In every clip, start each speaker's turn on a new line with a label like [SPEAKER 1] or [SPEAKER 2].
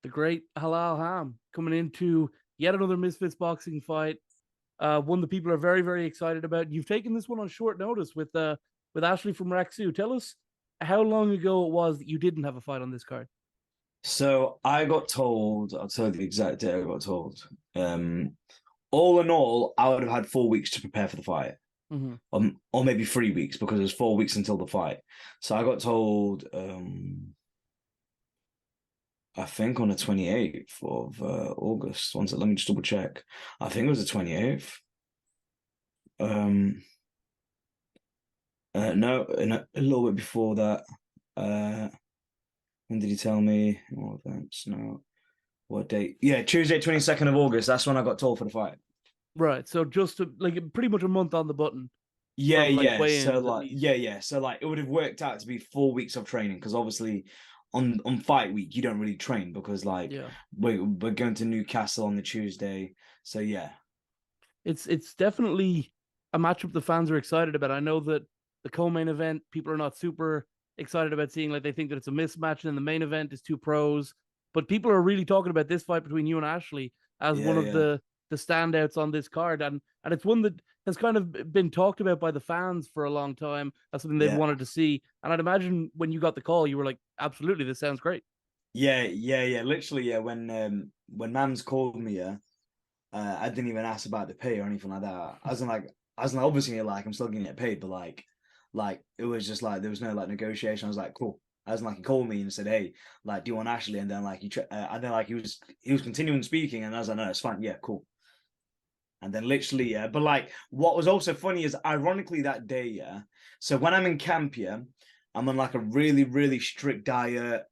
[SPEAKER 1] the great Halal Ham coming into yet another Misfits boxing fight. One that people are very, very excited about. You've taken this one on short notice with Ashley from Rak Su. Tell us how long ago it was that you didn't have a fight on this card.
[SPEAKER 2] So I got told, I'll tell you the exact date I got told. All in all, I would have had 4 weeks to prepare for the fight.
[SPEAKER 1] Mm-hmm.
[SPEAKER 2] Or maybe 3 weeks because it was 4 weeks until the fight. So I got told I think on the 28th of August. One second, let me just double check. I think it was the 28th. Um no, a little bit before that. When did he tell me? What events? No. What date? Yeah, Tuesday, 22nd of August. That's when I got told for the fight.
[SPEAKER 1] Right. So like pretty much a month on the button
[SPEAKER 2] Yeah,
[SPEAKER 1] from like
[SPEAKER 2] yeah. So
[SPEAKER 1] weigh-ins at
[SPEAKER 2] like,
[SPEAKER 1] least.
[SPEAKER 2] yeah, yeah. So like, it would have worked out to be 4 weeks of training because obviously, on fight week you don't really train because like
[SPEAKER 1] Yeah.
[SPEAKER 2] we're going to Newcastle on the Tuesday. So yeah,
[SPEAKER 1] It's definitely a matchup the fans are excited about. I know that the co-main event people are not super excited about seeing, like they think that it's a mismatch, and then the main event is two pros. But people are really talking about this fight between you and Ashley as one
[SPEAKER 2] yeah,
[SPEAKER 1] of
[SPEAKER 2] yeah,
[SPEAKER 1] the standouts on this card, and it's one that has kind of been talked about by the fans for a long time as something they've
[SPEAKER 2] yeah,
[SPEAKER 1] wanted to see. And I'd imagine when you got the call, you were like, absolutely, this sounds great.
[SPEAKER 2] yeah, yeah, yeah. Literally, yeah. When Mams called me, yeah, I didn't even ask about the pay or anything like that. Obviously, like I'm still gonna get paid, but like it was just like there was no like negotiation. I was like, cool. As in, like he called me and said, "Hey, like, do you want Ashley?" And then like and then like he was continuing speaking, and I was like, "No, it's fine. Yeah, cool." And then literally, yeah. But like, what was also funny is, ironically, that day, yeah. So when I'm in camp, yeah, I'm on like a really, really strict diet,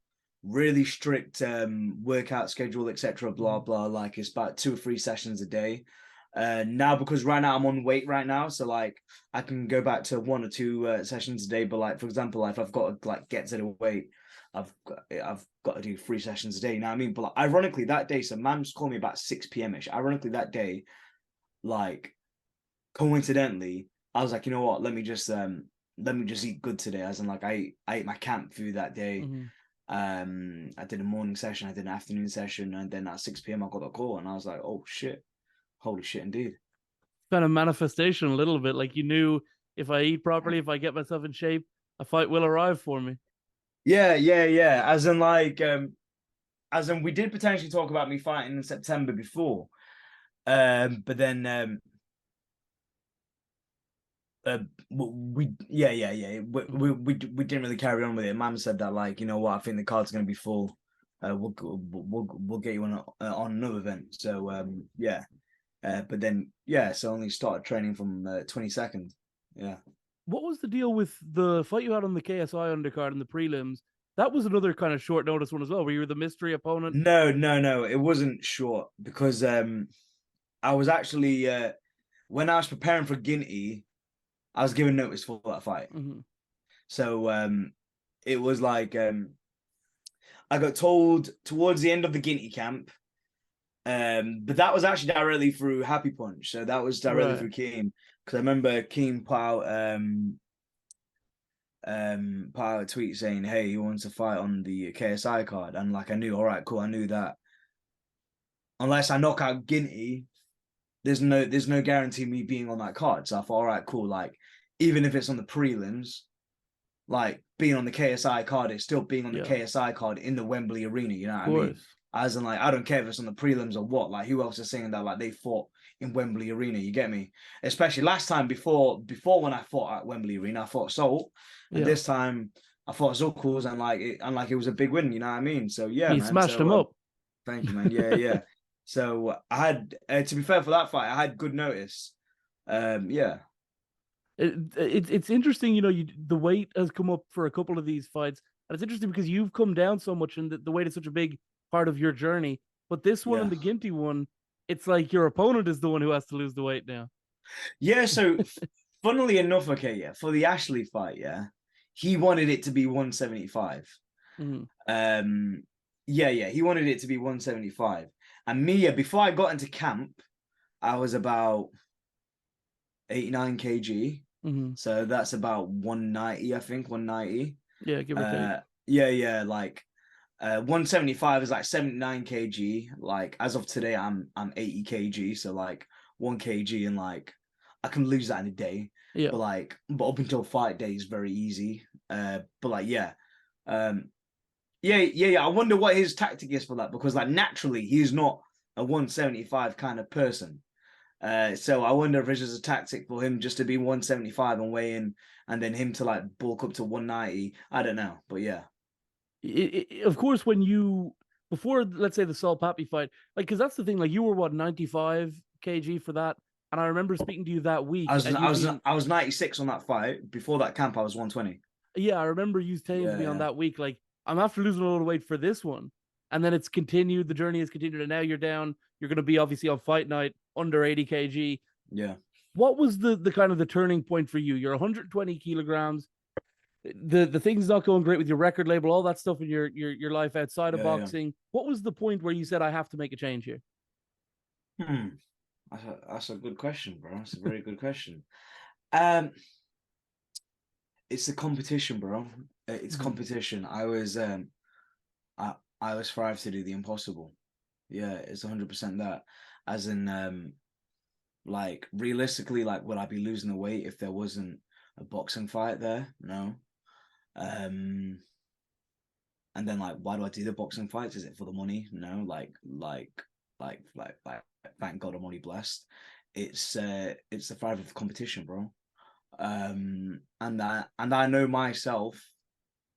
[SPEAKER 2] really strict workout schedule, etc. Blah
[SPEAKER 1] Mm-hmm.
[SPEAKER 2] blah. Like it's about 2 or 3 sessions a day. Now because right now I'm on weight right now, so like I can go back to 1 or 2 sessions a day. But like for example, like if I've got to like get to the weight, I've got to do 3 sessions a day. You know what I mean? But like, ironically, that day, so Mam's called me about 6 p.m. ish. Ironically, that day, like coincidentally, I was like, you know what? Let me just eat good today. As in, like I ate my camp food that day.
[SPEAKER 1] Mm-hmm.
[SPEAKER 2] I did a morning session, I did an afternoon session, and then at 6 p.m. I got a call, and I was like, oh shit, holy shit, indeed.
[SPEAKER 1] Kind of manifestation a little bit. Like you knew, if I eat properly, if I get myself in shape, a fight will arrive for me.
[SPEAKER 2] Yeah, yeah, yeah. As in we did potentially talk about me fighting in September before. But then uh, yeah, yeah, yeah.
[SPEAKER 1] Mm-hmm.
[SPEAKER 2] We didn't really carry on with it. Mum said that, like, you know what, I think the card's going to be full. We'll get you on another event. So yeah. But then yeah, so only started training from 22nd. Yeah.
[SPEAKER 1] What was the deal with the fight you had on the KSI undercard in the prelims? That was another kind of short notice one as well, where you were the mystery opponent.
[SPEAKER 2] No, no, no. It wasn't short because I was actually when I was preparing for Guinea, I was given notice for that fight.
[SPEAKER 1] Mm-hmm.
[SPEAKER 2] So it was like I got told towards the end of the Guinea camp. But that was actually directly through Happy Punch. So that was directly
[SPEAKER 1] Right.
[SPEAKER 2] through Keem. Because I remember Keem put out a tweet saying, "Hey, he wants to fight on the KSI card," and like I knew, all right, cool, I knew that unless I knock out Guinea, there's no guarantee me being on that card. So I thought, all right, cool, like even if it's on the prelims, like being on the KSI card, it's still being on the
[SPEAKER 1] Yeah. Of
[SPEAKER 2] KSI card in the Wembley Arena. You know what I mean?
[SPEAKER 1] course.
[SPEAKER 2] As in, like, I don't care if it's on the prelims or what. Like, who else is saying that? Like, they fought in Wembley Arena. You get me? Especially last time before when I fought at Wembley Arena, I fought Salt, and
[SPEAKER 1] Yeah.
[SPEAKER 2] this time I fought Zuckles, and it was a big win. You know what I mean? So yeah,
[SPEAKER 1] You
[SPEAKER 2] man.
[SPEAKER 1] smashed him
[SPEAKER 2] So
[SPEAKER 1] up.
[SPEAKER 2] thank you, man. Yeah, yeah. So I had, to be fair for that fight, I had good notice. Yeah,
[SPEAKER 1] It's interesting, the weight has come up for a couple of these fights, and it's interesting because you've come down so much, and the weight is such a big part of your journey. But this one and
[SPEAKER 2] yeah.
[SPEAKER 1] the Ginty one, it's like your opponent is the one who has to lose the weight now.
[SPEAKER 2] Yeah, so funnily enough, okay, yeah, for the Ashley fight, yeah, he wanted it to be 175.
[SPEAKER 1] Mm-hmm.
[SPEAKER 2] Um, yeah, yeah, he wanted it to be 175. And me, yeah, before I got into camp, I was about 89 kg.
[SPEAKER 1] Mm-hmm.
[SPEAKER 2] So that's about 190, I think, 190.
[SPEAKER 1] Yeah, give or take.
[SPEAKER 2] Yeah, yeah, like, 175 is like 79 kg. Like as of today, I'm 80 kg. So like 1 kg, and like I can lose that in a day.
[SPEAKER 1] Yeah.
[SPEAKER 2] But up until fight day is very easy. But like yeah, yeah. I wonder what his tactic is for that, because like naturally he's not a 175 kind of person. So I wonder if it's just a tactic for him just to be 175 and weigh in, and then him to like bulk up to 190. I don't know, but yeah.
[SPEAKER 1] Of course, when you before, let's say, the Saul Pappy fight, like, because that's the thing, like, you were what, 95 kg for that, and I remember speaking to you that
[SPEAKER 2] I
[SPEAKER 1] week,
[SPEAKER 2] was
[SPEAKER 1] and
[SPEAKER 2] I
[SPEAKER 1] you
[SPEAKER 2] was
[SPEAKER 1] being,
[SPEAKER 2] I was 96 on that fight. Before that camp, I was 120.
[SPEAKER 1] yeah, I remember you saying to
[SPEAKER 2] Yeah,
[SPEAKER 1] me on
[SPEAKER 2] yeah,
[SPEAKER 1] that week, like, I'm after losing a little weight for this one, and then it's continued, the journey has continued, and now you're down, you're going to be obviously on fight night under 80 kg.
[SPEAKER 2] yeah,
[SPEAKER 1] What was the kind of the turning point for you? You're 120 kilograms. The things not going great with your record label, all that stuff in your life outside of
[SPEAKER 2] yeah, yeah.
[SPEAKER 1] boxing. What was the point where you said, I have to make a change here?
[SPEAKER 2] Hmm. That's a good question, bro. That's a very good question. Um, it's the competition, bro. It's
[SPEAKER 1] Mm-hmm.
[SPEAKER 2] competition. I was strived to do the impossible. Yeah, it's 100% that. As in, like realistically, like would I be losing the weight if there wasn't a boxing fight there? No. Um, and then like, why do I do the boxing fights? Is it for the money? No. Like, thank God I'm only blessed. It's the fight of the competition, bro. And I know myself.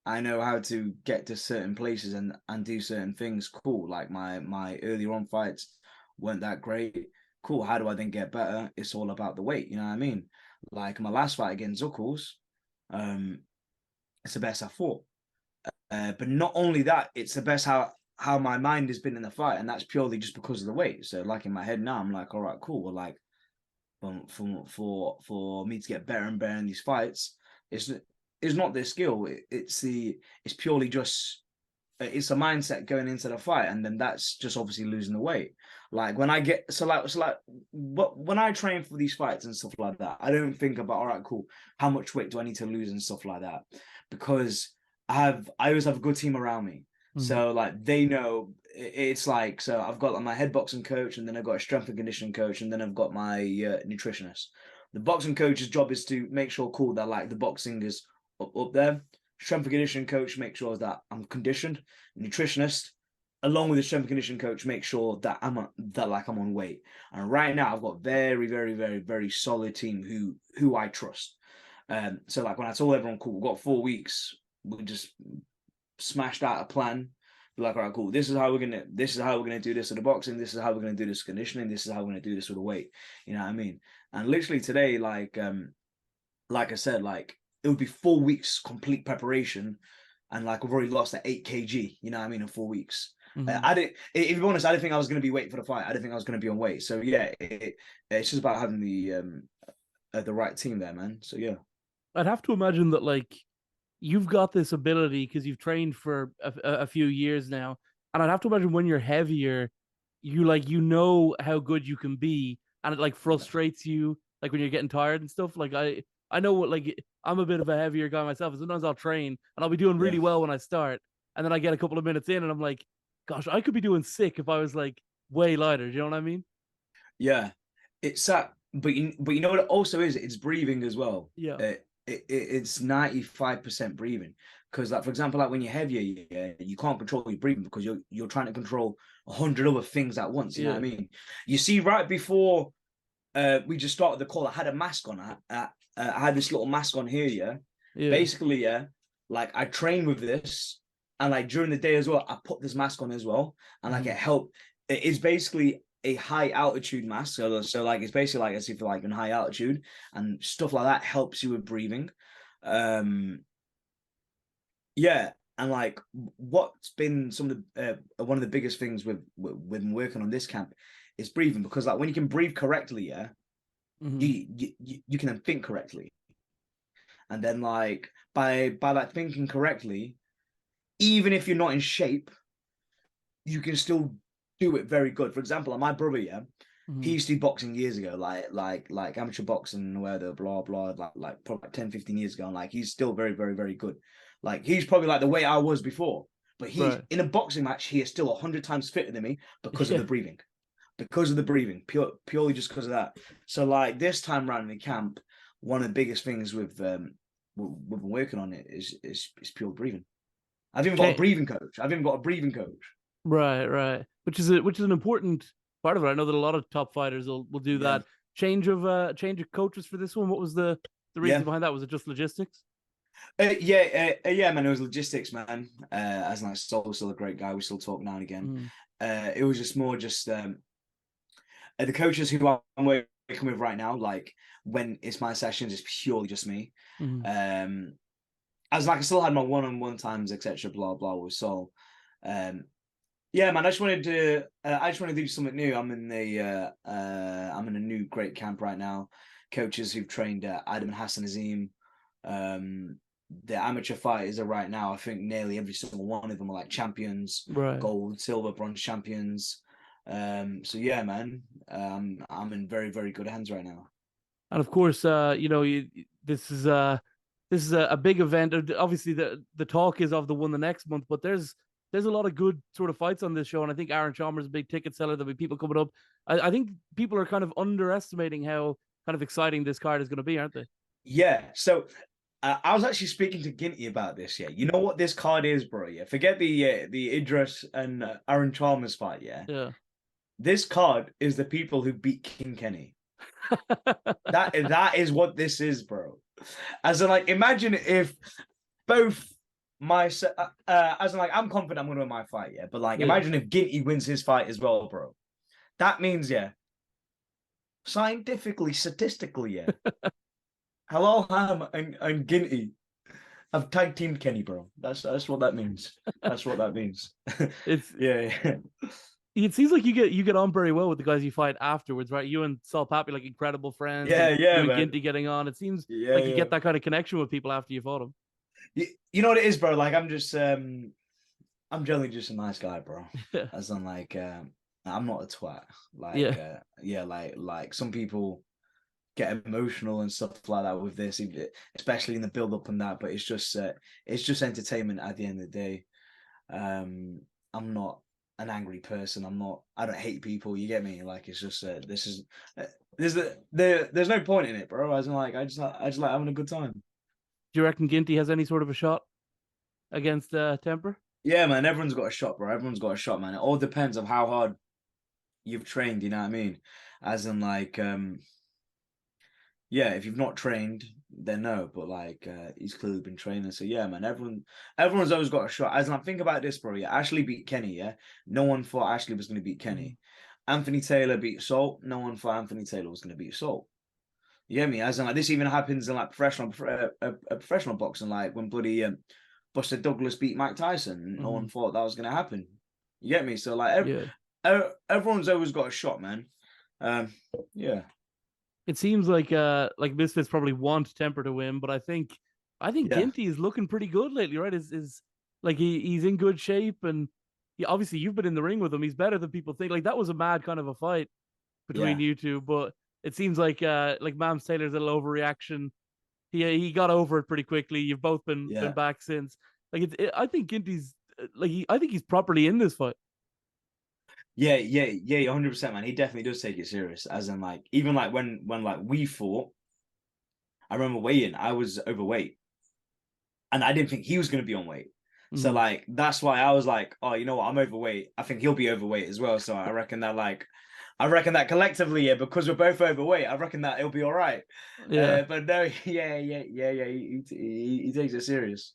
[SPEAKER 2] I know how to get to certain places and do certain things. Cool. Like my earlier on fights weren't that great. Cool. How do I then get better? It's all about the weight. You know what I mean? Like my last fight against Zuckles, um, it's the best I fought. But not only that, it's the best how my mind has been in the fight, and that's purely just because of the weight. So like in my head now, I'm like, all right, cool. Well, like for me to get better and better in these fights, it's it's not the skill. It's purely just it's a mindset going into the fight, and then that's just obviously losing the weight. Like when I get when I train for these fights and stuff like that, I don't think about, all right, cool, how much weight do I need to lose and stuff like that, because I always have a good team around me.
[SPEAKER 1] Mm-hmm.
[SPEAKER 2] So like they know it's like, so I've got like my head boxing coach, and then I've got a strength and conditioning coach, and then I've got my nutritionist. The boxing coach's job is to make sure, cool, that like the boxing is up there. Strength and conditioning coach make sure that I'm conditioned. Nutritionist, along with the strength and conditioning coach, make sure that I'm on weight. And right now I've got very, very, very, very solid team who I trust. So like when I told everyone, cool, we've got 4 weeks, we just smashed out a plan. Be like, all right, cool. This is how we're gonna do this with the boxing. This is how we're gonna do this conditioning. This is how we're gonna do this with the weight. You know what I mean? And literally today, like I said, like it would be 4 weeks complete preparation, and like we've already lost that 8 kg. You know what I mean? In 4 weeks.
[SPEAKER 1] Mm-hmm.
[SPEAKER 2] I didn't. If you're honest, I didn't think I was going to be waiting for the fight. I didn't think I was going to be on weight. So yeah, it's just about having the right team there, man. So yeah,
[SPEAKER 1] I'd have to imagine that, like, you've got this ability because you've trained for a few years now, and I'd have to imagine when you're heavier, you, like, you know how good you can be, and it, like,
[SPEAKER 2] yeah,
[SPEAKER 1] frustrates you, like, when you're getting tired and stuff. Like, I know what, like, I'm a bit of a heavier guy myself, and sometimes I'll train and I'll be doing
[SPEAKER 2] yeah,
[SPEAKER 1] really well when I start, and then I get a couple of minutes in and I'm like, gosh, I could be doing sick if I was like way lighter. Do you know what I mean?
[SPEAKER 2] yeah. It's that, but you know what it also is? It's breathing as well.
[SPEAKER 1] Yeah.
[SPEAKER 2] It's 95% breathing, because like for example, like when you're heavier, yeah, you can't control your breathing because you're trying to control 100 other things at once. You know what I
[SPEAKER 1] Yeah.
[SPEAKER 2] mean? You see, right before we just started the call, I had a mask on. I had this little mask on here, yeah.
[SPEAKER 1] Yeah.
[SPEAKER 2] Basically, yeah, like I train with this, and like during the day as well, I put this mask on as well, and like
[SPEAKER 1] Mm-hmm.
[SPEAKER 2] it helped. It's basically a high altitude mask, so like it's basically like as if you're like in high altitude, and stuff like that helps you with breathing. Um, yeah, and like what's been some of the one of the biggest things with working on this camp is breathing, because like when you can breathe correctly, yeah,
[SPEAKER 1] Mm-hmm.
[SPEAKER 2] you can then think correctly, and then like by like thinking correctly, even if you're not in shape, you can still do it very good. For example, like my brother, yeah, he
[SPEAKER 1] Mm-hmm.
[SPEAKER 2] used to do boxing years ago, like amateur boxing, where the blah blah, probably like 10, 15 years ago, and like he's still very, very, very good. Like he's probably like the way I was before, But he's
[SPEAKER 1] Right.
[SPEAKER 2] in a boxing match, he is still 100 times fitter than me because of
[SPEAKER 1] Yeah.
[SPEAKER 2] the breathing. Because of the breathing, purely just because of that. So like this time around in camp, one of the biggest things we've been working on it is pure breathing. I've even got a
[SPEAKER 1] Cha-
[SPEAKER 2] breathing coach. I've even got a breathing coach.
[SPEAKER 1] right, right. Which is an important part of it. I know that a lot of top fighters will do
[SPEAKER 2] Yeah,
[SPEAKER 1] that. Change of coaches for this one. What was the
[SPEAKER 2] yeah,
[SPEAKER 1] reason behind that? Was it just logistics?
[SPEAKER 2] yeah, man. It was logistics, man. As like Sol's still a great guy. We still talk now and again.
[SPEAKER 1] Mm,
[SPEAKER 2] It was just more just the coaches who I'm working with right now. Like when it's my sessions, it's purely just me.
[SPEAKER 1] mm,
[SPEAKER 2] Um, as like I still had my one-on-one times, etc. Blah blah with Sol. Um, yeah, man. I just want to do something new. I'm in a new great camp right now. Coaches who've trained Adam and Hassan Azim. Um, the amateur fighters are right now. I think nearly every single one of them are like champions,
[SPEAKER 1] right.
[SPEAKER 2] gold, silver, bronze champions. So yeah, man. I'm in very very good hands right now.
[SPEAKER 1] And of course, this is a big event. Obviously, the talk is of the one the next month, but there's a lot of good sort of fights on this show, and I think Aaron Chalmers is a big ticket seller. There'll be people coming up. I think people are kind of underestimating how kind of exciting this card is going to be, aren't they?
[SPEAKER 2] Yeah. So I was actually speaking to Ginty about this. Yeah, you know what this card is, bro. Yeah, forget the Idris and Aaron Chalmers fight. Yeah,
[SPEAKER 1] Yeah.
[SPEAKER 2] this card is the people who beat King Kenny. That is what this is, bro. As in, like, imagine if both as in, like, I'm confident I'm gonna win my fight, yeah. But like,
[SPEAKER 1] Yeah.
[SPEAKER 2] imagine if Ginty wins his fight as well, bro. That means, yeah, scientifically, statistically, yeah, Halal Ham and Ginty have tag teamed Kenny, bro. That's what that means. That's what that means.
[SPEAKER 1] It's
[SPEAKER 2] Yeah, yeah,
[SPEAKER 1] it seems like you get on very well with the guys you fight afterwards, right? You and Saul Pappy like incredible friends, and
[SPEAKER 2] yeah, yeah,
[SPEAKER 1] you and
[SPEAKER 2] man.
[SPEAKER 1] Ginty getting on. It seems
[SPEAKER 2] Yeah,
[SPEAKER 1] like you
[SPEAKER 2] yeah.
[SPEAKER 1] get that kind of connection with people after you fought them.
[SPEAKER 2] You know what it is, bro? Like I'm generally just a nice guy, bro.
[SPEAKER 1] Yeah.
[SPEAKER 2] As in like I'm not a twat.
[SPEAKER 1] Yeah.
[SPEAKER 2] Like yeah, like some people get emotional and stuff like that with this, especially in the build up and that, but it's just entertainment at the end of the day. I'm not an angry person. I don't hate people, you get me? Like it's just this is there's no point in it, bro. As in like I just like having a good time.
[SPEAKER 1] Do you reckon Ginty has any sort of a shot against Temper?
[SPEAKER 2] Yeah, man, everyone's got a shot, bro. Everyone's got a shot, man. It all depends on how hard you've trained, you know what I mean? As in like yeah, if you've not trained, then no, but like he's clearly been training. So yeah, man, everyone's always got a shot. As in, like, think about this, bro. Yeah, Ashley beat Kenny, yeah. No one thought Ashley was gonna beat
[SPEAKER 1] Mm.
[SPEAKER 2] Kenny. Anthony Taylor beat Salt. No one thought Anthony Taylor was gonna beat Salt. You get me? As in, like, this even happens in like professional boxing, like when bloody Buster Douglas beat Mike Tyson. No one
[SPEAKER 1] Mm.
[SPEAKER 2] thought that was gonna happen. You get me? So like
[SPEAKER 1] Yeah.
[SPEAKER 2] everyone's always got a shot, man. Um, yeah,
[SPEAKER 1] It seems like Misfits probably want Temper to win, but I think
[SPEAKER 2] yeah,
[SPEAKER 1] Ginty is looking pretty good lately, right? Is like he's in good shape, and obviously you've been in the ring with him. He's better than people think. Like that was a mad kind of a fight between
[SPEAKER 2] yeah,
[SPEAKER 1] you two, but it seems like Mams Taylor's a little overreaction. He got over it pretty quickly. You've both been
[SPEAKER 2] yeah.
[SPEAKER 1] back since. I think Ginty's I think he's properly in this fight.
[SPEAKER 2] Yeah, 100%, man. He definitely does take it serious. As in, like, even like when like we fought, I remember weighing, I was overweight, and I didn't think he was gonna be on weight. So
[SPEAKER 1] Mm.
[SPEAKER 2] like that's why I was like, oh, you know what, I'm overweight. I think he'll be overweight as well. So I reckon that collectively, yeah, because we're both overweight, I reckon that it'll be all right.
[SPEAKER 1] Yeah,
[SPEAKER 2] But no, yeah. He takes it serious.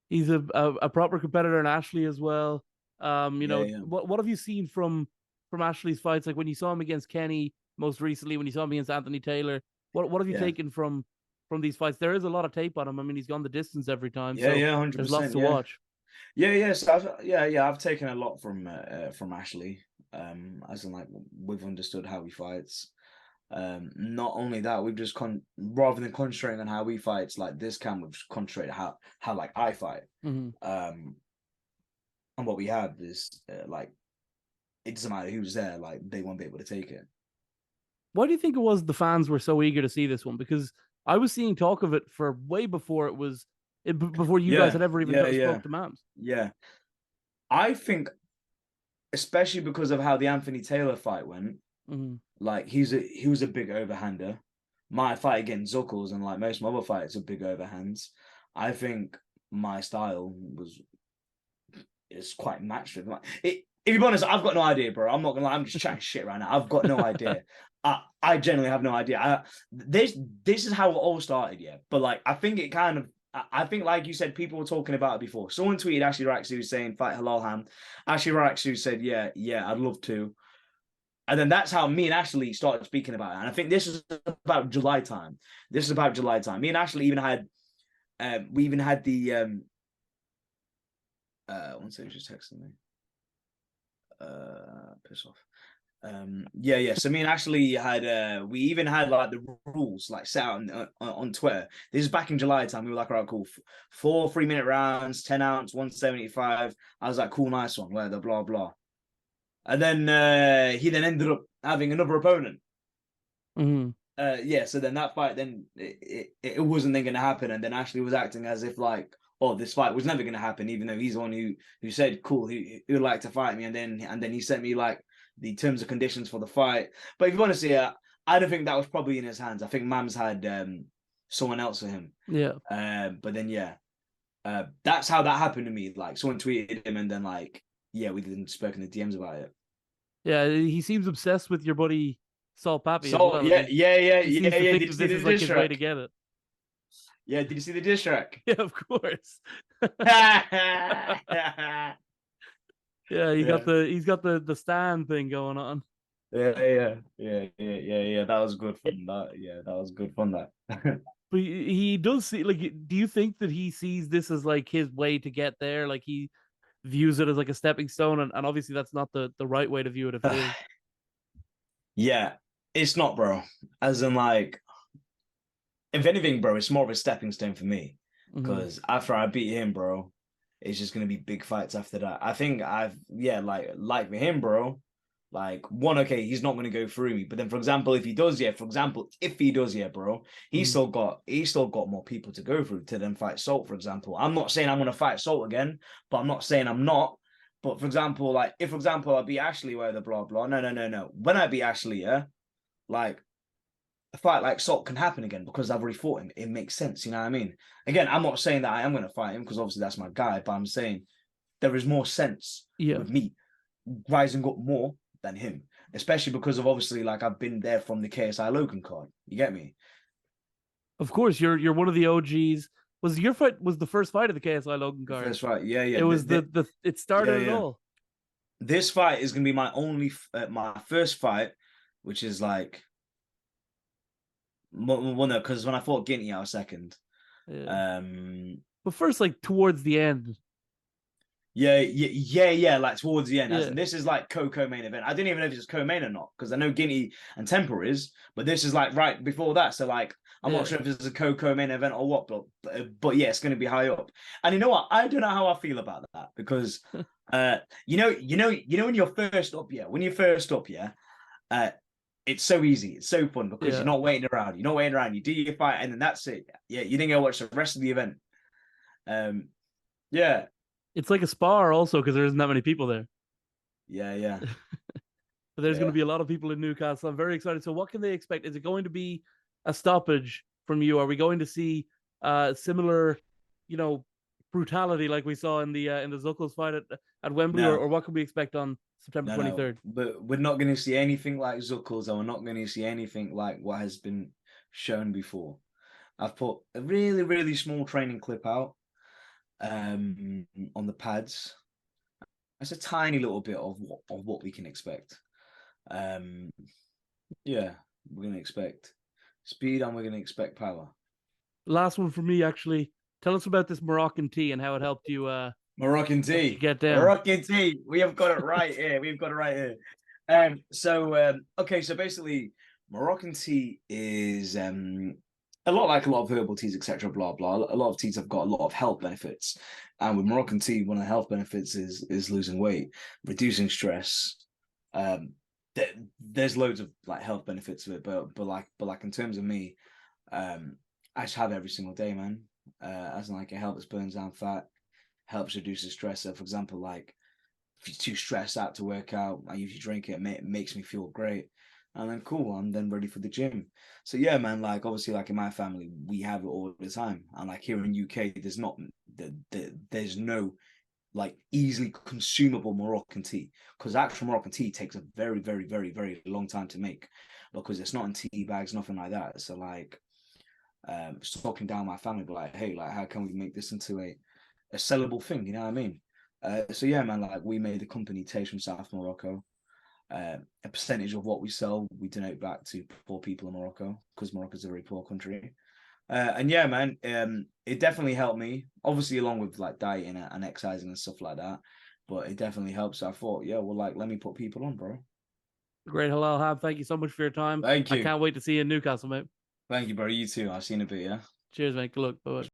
[SPEAKER 1] he's a proper competitor in Ashley as well.
[SPEAKER 2] Yeah, yeah,
[SPEAKER 1] What have you seen from Ashley's fights? Like when you saw him against Kenny most recently, when you saw him against Anthony Taylor, what have you
[SPEAKER 2] yeah,
[SPEAKER 1] taken from these fights? There is a lot of tape on him. I mean, he's gone the distance every time, so
[SPEAKER 2] yeah,
[SPEAKER 1] there's lots
[SPEAKER 2] 100%,
[SPEAKER 1] to
[SPEAKER 2] yeah.
[SPEAKER 1] watch.
[SPEAKER 2] Yeah. So yeah. I've taken a lot from Ashley. As in like we've understood how he fights. Not only that, we've just rather than concentrating on how we fight, it's like this camp we've just concentrated how like I fight.
[SPEAKER 1] Mm-hmm.
[SPEAKER 2] And what we have is like it doesn't matter who's there, like they won't be able to take it.
[SPEAKER 1] Why do you think it was the fans were so eager to see this one? Because I was seeing talk of it for way before before you guys
[SPEAKER 2] Yeah,
[SPEAKER 1] had ever even
[SPEAKER 2] yeah, yeah,
[SPEAKER 1] spoke to Mams.
[SPEAKER 2] yeah. I think, especially because of how the Anthony Taylor fight went,
[SPEAKER 1] Mhm.
[SPEAKER 2] like he was a big overhander. My fight against Zuckles and like most other fights are big overhands. I think my style was is quite matched with my. If you're honest, I've got no idea, bro. I'm not gonna lie. I'm just chatting shit right now. I've got no idea. I genuinely have no idea. This is how it all started, yeah. But like, I think it kind of. I think, like you said, people were talking about it before. Someone tweeted Ashley Rak Su saying fight Halal Ham. Ashley Rak Su said, yeah, I'd love to. And then that's how me and Ashley started speaking about it. And I think this is about July time. This is about July time. Me and Ashley even had, we even had the, one second, just texting me. Piss off. Yeah. So me and Ashley had, we even had like the rules like set out on Twitter. This is back in July time. We were like, all right, cool. 4 3-minute rounds, 10 ounce, 175. I was like, cool, nice one. Where the blah blah. And then he then ended up having another opponent.
[SPEAKER 1] Mm-hmm.
[SPEAKER 2] Yeah, so then that fight, then it wasn't then going to happen, and then Ashley was acting as if like, oh, this fight was never going to happen, even though he's the one who said, cool, he would like to fight me, and then he sent me like the terms and conditions for the fight. But if you want to see it, I don't think that was probably in his hands. I think Mams had someone else for him.
[SPEAKER 1] Yeah.
[SPEAKER 2] But then yeah, that's how that happened to me. Like someone tweeted him, and then like yeah, we didn't spoke in the DMs about it.
[SPEAKER 1] Yeah, he seems obsessed with your buddy Salt Pappy as
[SPEAKER 2] So
[SPEAKER 1] well.
[SPEAKER 2] yeah,
[SPEAKER 1] He seems to
[SPEAKER 2] Did
[SPEAKER 1] think
[SPEAKER 2] you
[SPEAKER 1] that
[SPEAKER 2] see
[SPEAKER 1] this
[SPEAKER 2] the
[SPEAKER 1] is like
[SPEAKER 2] diss
[SPEAKER 1] his way to
[SPEAKER 2] track?
[SPEAKER 1] get it.
[SPEAKER 2] Yeah, did you see the diss track?
[SPEAKER 1] Yeah, of course.
[SPEAKER 2] Yeah,
[SPEAKER 1] Yeah,
[SPEAKER 2] yeah,
[SPEAKER 1] he's got the stand thing going on.
[SPEAKER 2] yeah. That was good fun. That was good fun. That.
[SPEAKER 1] But he does see like do you think that he sees this as like his way to get there? Like he views it as like a stepping stone and obviously that's not the right way to view it if it is.
[SPEAKER 2] Yeah, it's not, bro. As in, like, if anything, bro, it's more of a stepping stone for me.
[SPEAKER 1] Mm-hmm.
[SPEAKER 2] Because after I beat him, bro, it's just gonna be big fights after that. I think like with him, bro. Like one, okay, he's not gonna go through me. But then, for example, if he does, yeah, bro,
[SPEAKER 1] Mm-hmm.
[SPEAKER 2] he's still got more people to go through to then fight Salt, for example. I'm not saying I'm gonna fight Salt again, but I'm not saying I'm not. But for example, like if for example I beat Ashley, where the blah blah. No. When I beat Ashley, yeah, like a fight like Salt can happen again because I've already fought him. It makes sense, you know what I mean? Again, I'm not saying that I am going to fight him because obviously that's my guy, but I'm saying there is more sense
[SPEAKER 1] Yeah.
[SPEAKER 2] with me rising up more than him, especially because of obviously like I've been there from the KSI Logan card. You get me?
[SPEAKER 1] Of course, you're one of the OGs. Was your fight was the first fight of the KSI Logan
[SPEAKER 2] The
[SPEAKER 1] card?
[SPEAKER 2] first fight, yeah.
[SPEAKER 1] It was the it started it
[SPEAKER 2] Yeah.
[SPEAKER 1] all.
[SPEAKER 2] This fight is going to be my only, my first fight, which is like, well, no, because when I fought Guinea, I was second.
[SPEAKER 1] Yeah.
[SPEAKER 2] Um,
[SPEAKER 1] But first, like towards the end.
[SPEAKER 2] Yeah. Like towards the end, as
[SPEAKER 1] Yeah.
[SPEAKER 2] in this is like co-main event. I didn't even know if it's co-main or not because I know Guinea and Temper is, but this is like right before that. So like, I'm
[SPEAKER 1] Yeah.
[SPEAKER 2] not sure if this is a co-main event or what, but yeah, it's going to be high up. And you know what? I don't know how I feel about that because, when you're first up, uh, it's so easy. It's so fun because you're
[SPEAKER 1] Yeah.
[SPEAKER 2] not waiting around. You're not waiting around. You do your fight and then that's it. Yeah, you didn't go watch the rest of the event. Um, yeah,
[SPEAKER 1] It's like a spar also because there isn't that many people there.
[SPEAKER 2] yeah.
[SPEAKER 1] But there's going to
[SPEAKER 2] Yeah.
[SPEAKER 1] be a lot of people in Newcastle. I'm very excited. So what can they expect? Is it going to be a stoppage from you? Are we going to see similar, you know, brutality like we saw in the Zuckles fight at Wembley,
[SPEAKER 2] No,
[SPEAKER 1] or what can we expect on September
[SPEAKER 2] no.
[SPEAKER 1] 23rd?
[SPEAKER 2] But we're not going to see anything like Zuckles, and we're not going to see anything like what has been shown before. I've put a really, really small training clip out on the pads. That's a tiny little bit of what we can expect. Um, yeah, we're going to expect speed and we're going to expect power.
[SPEAKER 1] Last one for me, actually. Tell us about this Moroccan tea and how it
[SPEAKER 2] Moroccan
[SPEAKER 1] helped you
[SPEAKER 2] tea.
[SPEAKER 1] get down.
[SPEAKER 2] Moroccan tea. We have got it right here. We've got it right here. Okay, so basically Moroccan tea is a lot like a lot of herbal teas, etc. Blah blah. A lot of teas have got a lot of health benefits. And with Moroccan tea, one of the health benefits is losing weight, reducing stress. Um there's loads of like health benefits of it, but like in terms of me, I just have it every single day, man. As in like it helps burn down fat, helps reduce the stress. So for example, like if you're too stressed out to work out, I usually drink it. It makes me feel great. And then cool, I'm then ready for the gym. So yeah, man, like obviously like in my family, we have it all the time. And like here in UK, there's no like easily consumable Moroccan tea, because actual Moroccan tea takes a very, very, very, very long time to make, because it's not in tea bags, nothing like that. So like just talking down my family, but like, hey, like how can we make this into a sellable thing? You know what I mean? So yeah, man, like we made the company Taste from South Morocco. A percentage of what we sell, we donate back to poor people in Morocco, because Morocco's a very poor country. And yeah, man, it definitely helped me. Obviously, along with like dieting and exercising and stuff like that, but it definitely helps. So I thought, yeah, well, like let me put people on, bro.
[SPEAKER 1] Great, Halal Ham. Thank you so much for your time.
[SPEAKER 2] Thank
[SPEAKER 1] I
[SPEAKER 2] you,
[SPEAKER 1] can't wait to see you in Newcastle, mate.
[SPEAKER 2] thank you, bro. You too. I'll see you in a bit. Yeah.
[SPEAKER 1] Cheers, mate. Good luck. Bye.